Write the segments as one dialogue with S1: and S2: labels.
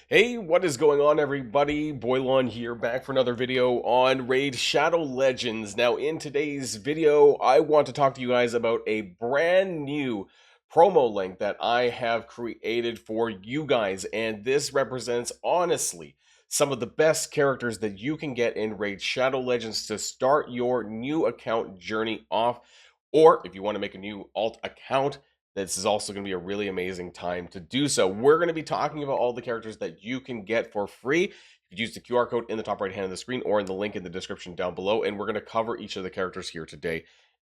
S1: Hey, what is going on, everybody? Boilon here, back for another video on Raid Shadow Legends. Now, in today's video, I want to talk to you guys about a brand new promo link that I have created for you guys, and this represents, honestly, some of the best characters that you can get in Raid Shadow Legends to start your new account journey off, or if you want to make a new alt account, this is also going to be a really amazing time to do so. We're going to be talking about all the characters that you can get for free. You use the QR code in the top right hand of the screen or in the link in the description down below. And we're going to cover each of the characters here today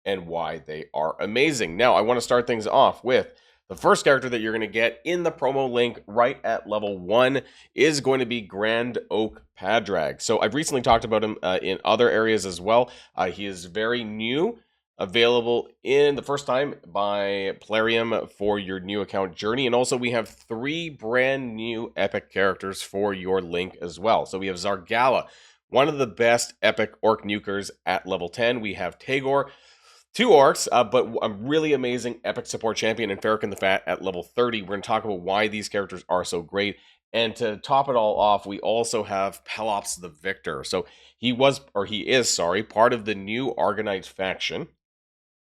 S1: and why they are amazing. Now, I want to start things off with the first character that you're going to get in the promo link right at level 1 is going to be Grand Oak Padraig. So I've recently talked about him in other areas as well. He is very new, available in the first time by Plarium for your new account journey. And also we have 3 brand new epic characters for your link as well. So we have Zargala, one of the best epic orc nukers at level 10. We have Tagoar, 2 orcs, but a really amazing epic support champion in Fahrakin the Fat at level 30. We're going to talk about why these characters are so great. And to top it all off, we also have Pelops the Victor. So he is, part of the new Argonite faction.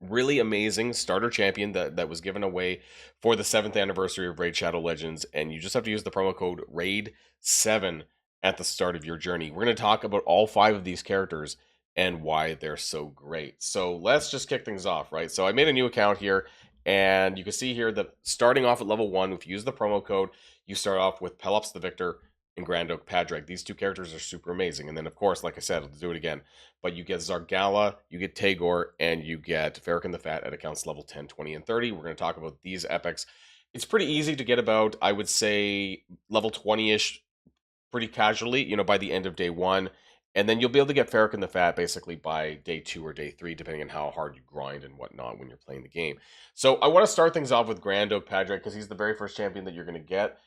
S1: Really amazing starter champion that was given away for the 7th anniversary of Raid Shadow Legends, and you just have to use the promo code RAID7 at the start of your journey. We're going to talk about all 5 of these characters and why they're so great. So let's just kick things off, right? So I made a new account here, and you can see here that starting off at level 1, if you use the promo code, you start off with Pelops the Victor and Grand Oak Padraig. These 2 characters are super amazing. And then, of course, like I said, I'll do it again. But you get Zargala, you get Tagoar, and you get Fahrakin the Fat at accounts level 10, 20, and 30. We're going to talk about these epics. It's pretty easy to get about, I would say, level 20-ish pretty casually, by the end of day 1. And then you'll be able to get Fahrakin the Fat basically by day 2 or day 3, depending on how hard you grind and whatnot when you're playing the game. So I want to start things off with Grand Oak Padraig because he's the very first champion that you're going to get.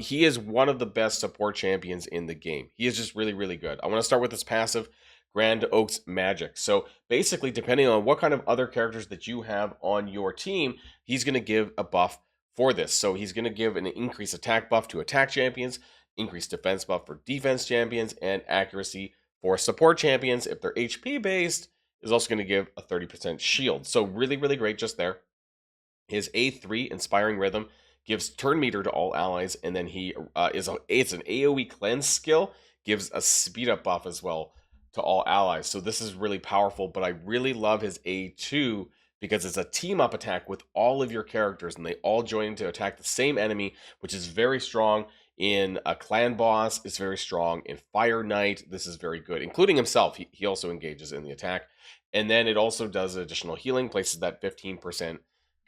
S1: He is one of the best support champions in the game. He is just really, really good. I want to start with his passive, Grand Oak's Magic. So basically, depending on what kind of other characters that you have on your team, he's going to give a buff for this. So he's going to give an increased attack buff to attack champions, increased defense buff for defense champions, and accuracy for support champions. If they're HP based, is also going to give a 30% shield. So really, really great just there. His A3, Inspiring Rhythm, gives turn meter to all allies, and then it's an AoE cleanse skill, gives a speed up buff as well to all allies. So this is really powerful, but I really love his A2 because it's a team up attack with all of your characters, and they all join to attack the same enemy, which is very strong in a clan boss. It's very strong in Fire Knight. This is very good, including himself. He also engages in the attack. And then it also does additional healing, places that 15%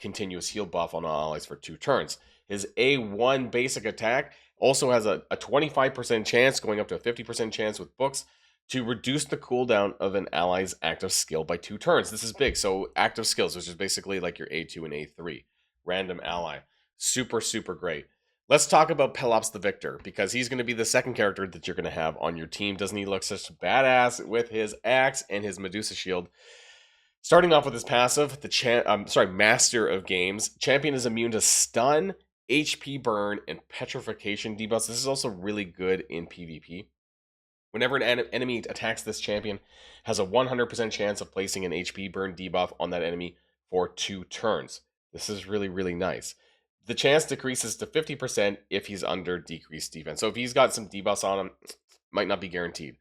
S1: continuous heal buff on all allies for 2 turns. His A1 basic attack also has a 25% chance, going up to a 50% chance with books, to reduce the cooldown of an ally's active skill by 2 turns. This is big. So active skills, which is basically like your A2 and A3. Random ally. Super, super great. Let's talk about Pelops the Victor, because he's going to be the second character that you're going to have on your team. Doesn't he look such badass with his axe and his Medusa shield? Starting off with his passive, Master of Games. Champion is immune to stun, HP burn, and petrification debuffs. This is also really good in PvP. Whenever an enemy attacks this champion, has a 100% chance of placing an HP burn debuff on that enemy for 2 turns. This is really, really nice. The chance decreases to 50% if he's under decreased defense. So if he's got some debuffs on him, might not be guaranteed.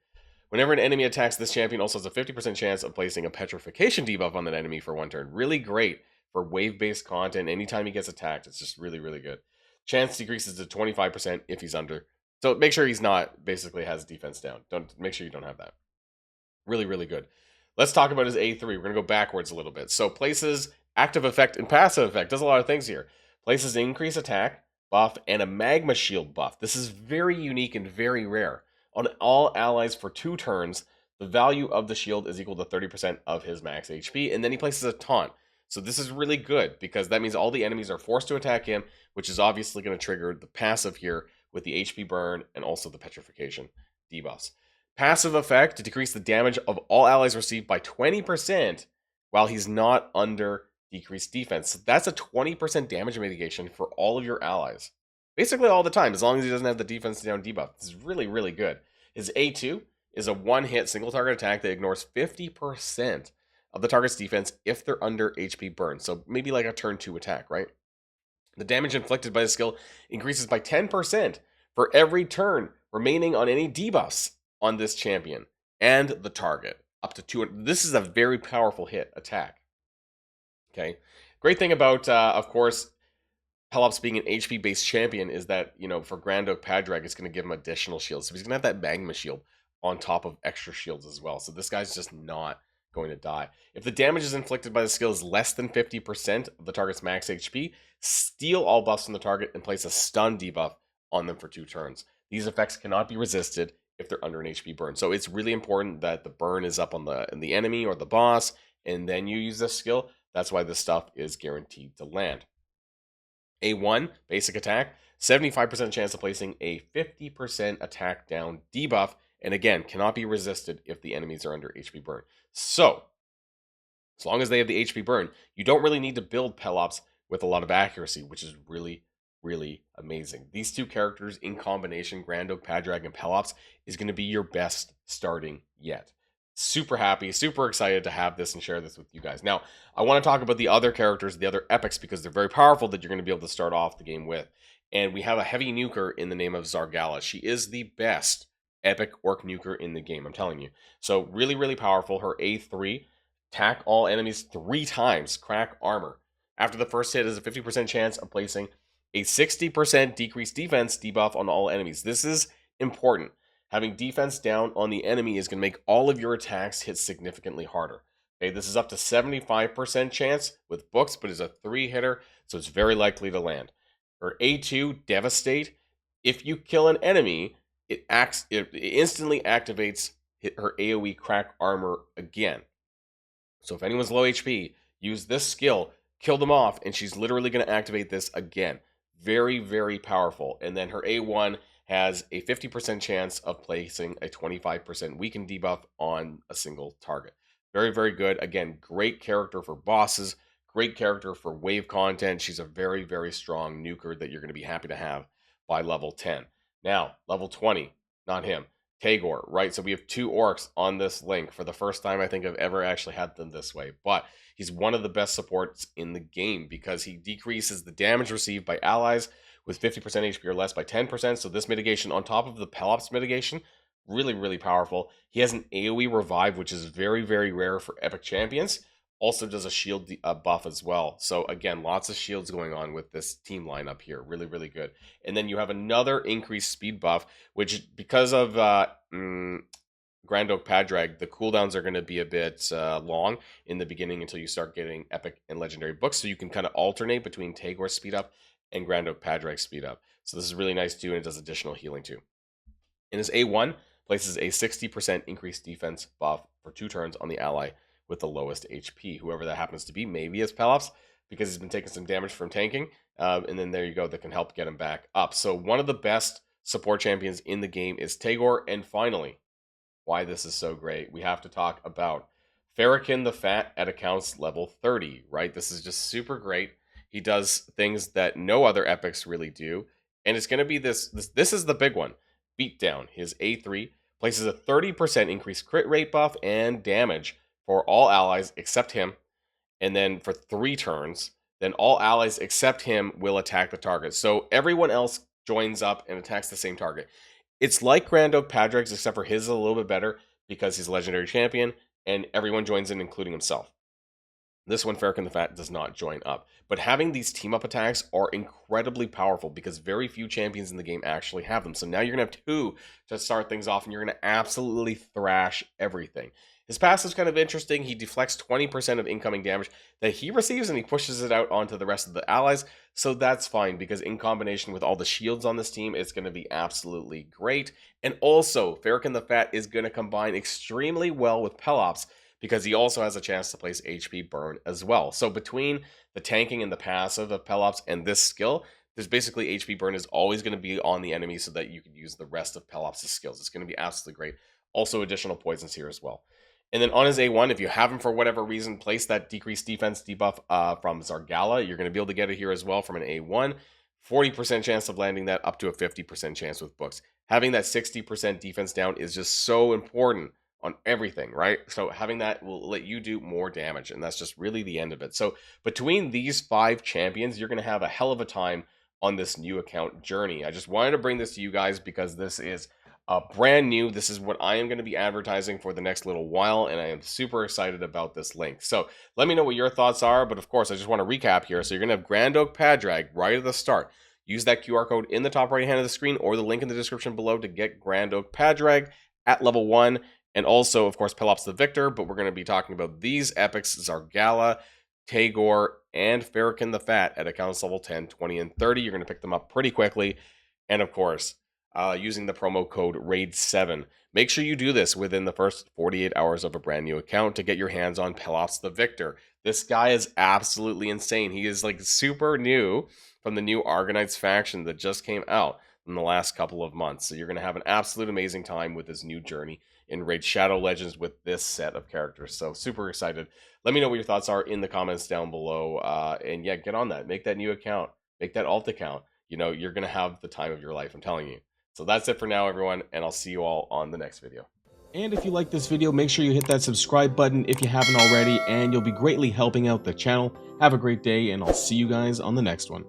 S1: Whenever an enemy attacks, this champion also has a 50% chance of placing a petrification debuff on that enemy for 1 turn. Really great for wave-based content. Anytime he gets attacked, it's just really, really good. Chance decreases to 25% if he's under. So make sure he's not, basically has defense down. Make sure you don't have that. Really, really good. Let's talk about his A3. We're going to go backwards a little bit. So places active effect and passive effect. Does a lot of things here. Places increased attack buff and a magma shield buff. This is very unique and very rare. On all allies for 2 turns, the value of the shield is equal to 30% of his max HP, and then he places a taunt. So this is really good, because that means all the enemies are forced to attack him, which is obviously going to trigger the passive here with the HP burn and also the petrification debuffs. Passive effect to decrease the damage of all allies received by 20% while he's not under decreased defense. So that's a 20% damage mitigation for all of your allies. basically all the time, as long as he doesn't have the defense down debuff. This is really, really good. His A2 is a one-hit single target attack that ignores 50% of the target's defense if they're under HP burn. So maybe like a turn 2 attack, right? The damage inflicted by the skill increases by 10% for every turn remaining on any debuffs on this champion and the target. Up to 200. This is a very powerful hit attack. Okay. Great thing about, of course, Pelops being an HP-based champion is that, for Grand Oak Padraig, it's going to give him additional shields. So he's going to have that Magma Shield on top of extra shields as well. So this guy's just not going to die. If the damage is inflicted by the skill is less than 50% of the target's max HP, steal all buffs from the target and place a stun debuff on them for 2 turns. These effects cannot be resisted if they're under an HP burn. So it's really important that the burn is up on the enemy or the boss, and then you use this skill. That's why this stuff is guaranteed to land. A1, basic attack, 75% chance of placing a 50% attack down debuff, and again, cannot be resisted if the enemies are under HP burn. So, as long as they have the HP burn, you don't really need to build Pelops with a lot of accuracy, which is really, really amazing. These 2 characters in combination, Grand Oak Padraig and Pelops, is going to be your best starting yet. Super happy, super excited to have this and share this with you guys. Now, I want to talk about the other characters, the other epics, because they're very powerful that you're going to be able to start off the game with. And we have a heavy nuker in the name of Zargala. She is the best epic orc nuker in the game, I'm telling you. So really, really powerful. Her A3, attack all enemies 3 times, crack armor. After the first hit is a 50% chance of placing a 60% decreased defense debuff on all enemies. This is important. Having defense down on the enemy is going to make all of your attacks hit significantly harder. Okay, this is up to 75% chance with books, but it's a 3-hitter, so it's very likely to land. Her A2, Devastate. If you kill an enemy, it instantly activates her AoE crack armor again. So if anyone's low HP, use this skill, kill them off, and she's literally going to activate this again. Very, very powerful. And then her A1 has a 50% chance of placing a 25% weaken debuff on a single target. Very, very good. Again, great character for bosses, great character for wave content. She's a very, very strong nuker that you're going to be happy to have by level 10. Now, level 20, not him. Tagoar, right? So we have 2 orcs on this link for the first time I think I've ever actually had them this way. But he's one of the best supports in the game because he decreases the damage received by allies with 50% HP or less by 10%. So this mitigation on top of the Pelops mitigation, really, really powerful. He has an AoE revive, which is very, very rare for epic champions. Also does a shield buff as well. So again, lots of shields going on with this team lineup here. Really, really good. And then you have another increased speed buff, which because of Grand Oak Padraig, the cooldowns are going to be a bit long in the beginning until you start getting epic and legendary books. So you can kind of alternate between Tagoar speed up and Grand Oak Padraig speed up. So this is really nice too, and it does additional healing too. And his A1 places a 60% increased defense buff for 2 turns on the ally with the lowest HP, whoever that happens to be. Maybe it's Pelops because he's been taking some damage from tanking, and then there you go, that can help get him back up. So one of the best support champions in the game is Tagoar. And finally, why this is so great, we have to talk about Fahrakin the Fat at accounts level 30, right? This is just super great. He does things that no other epics really do, and it's going to be this is the big one. Beatdown. His A3 places a 30% increased crit rate buff and damage for all allies except him, and then for 3 turns, then all allies except him will attack the target. So everyone else joins up and attacks the same target. It's like Grand Oak Padraig's, except for his is a little bit better because he's a legendary champion, and everyone joins in, including himself. This one, Fahrakin the Fat, does not join up. But having these team-up attacks are incredibly powerful because very few champions in the game actually have them. So now you're going to have 2 to start things off, and you're going to absolutely thrash everything. His passive is kind of interesting. He deflects 20% of incoming damage that he receives, and he pushes it out onto the rest of the allies. So that's fine, because in combination with all the shields on this team, it's going to be absolutely great. And also, Fahrakin the Fat is going to combine extremely well with Pelops, because he also has a chance to place HP burn as well. So between the tanking and the passive of Pelops and this skill, there's basically HP burn is always going to be on the enemy so that you can use the rest of Pelops' skills. It's going to be absolutely great. Also additional poisons here as well. And then on his A1, if you have him for whatever reason, place that decreased defense debuff from Zargala. You're going to be able to get it here as well from an A1 40% chance of landing that, up to a 50% chance with books. Having that 60% defense down is just so important on everything, right? So having that will let you do more damage, and that's just really the end of it. So between these 5 champions, you're going to have a hell of a time on this new account journey. I just wanted to bring this to you guys because this is brand new. This is what I am going to be advertising for the next little while, and I am super excited about this link. So let me know what your thoughts are, but of course, I just want to recap here. So you're going to have Grand Oak Padraig right at the start. Use that QR code in the top right hand of the screen or the link in the description below to get Grand Oak Padraig at level 1. And also, of course, Pelops the Victor, but we're going to be talking about these epics, Zargala, Tagoar, and Fahrakin the Fat at accounts level 10, 20, and 30. You're going to pick them up pretty quickly. And of course, using the promo code RAID7. Make sure you do this within the first 48 hours of a brand new account to get your hands on Pelops the Victor. This guy is absolutely insane. He is like super new from the new Argonites faction that just came out in the last couple of months. So you're going to have an absolute amazing time with this new journey in Raid Shadow Legends with this set of characters. So super excited. Let me know what your thoughts are in the comments down below. And yeah, get on that. Make that new account. Make that alt account. You know, you're going to have the time of your life, I'm telling you. So that's it for now, everyone, and I'll see you all on the next video. And if you like this video, make sure you hit that subscribe button if you haven't already, and you'll be greatly helping out the channel. Have a great day, and I'll see you guys on the next one.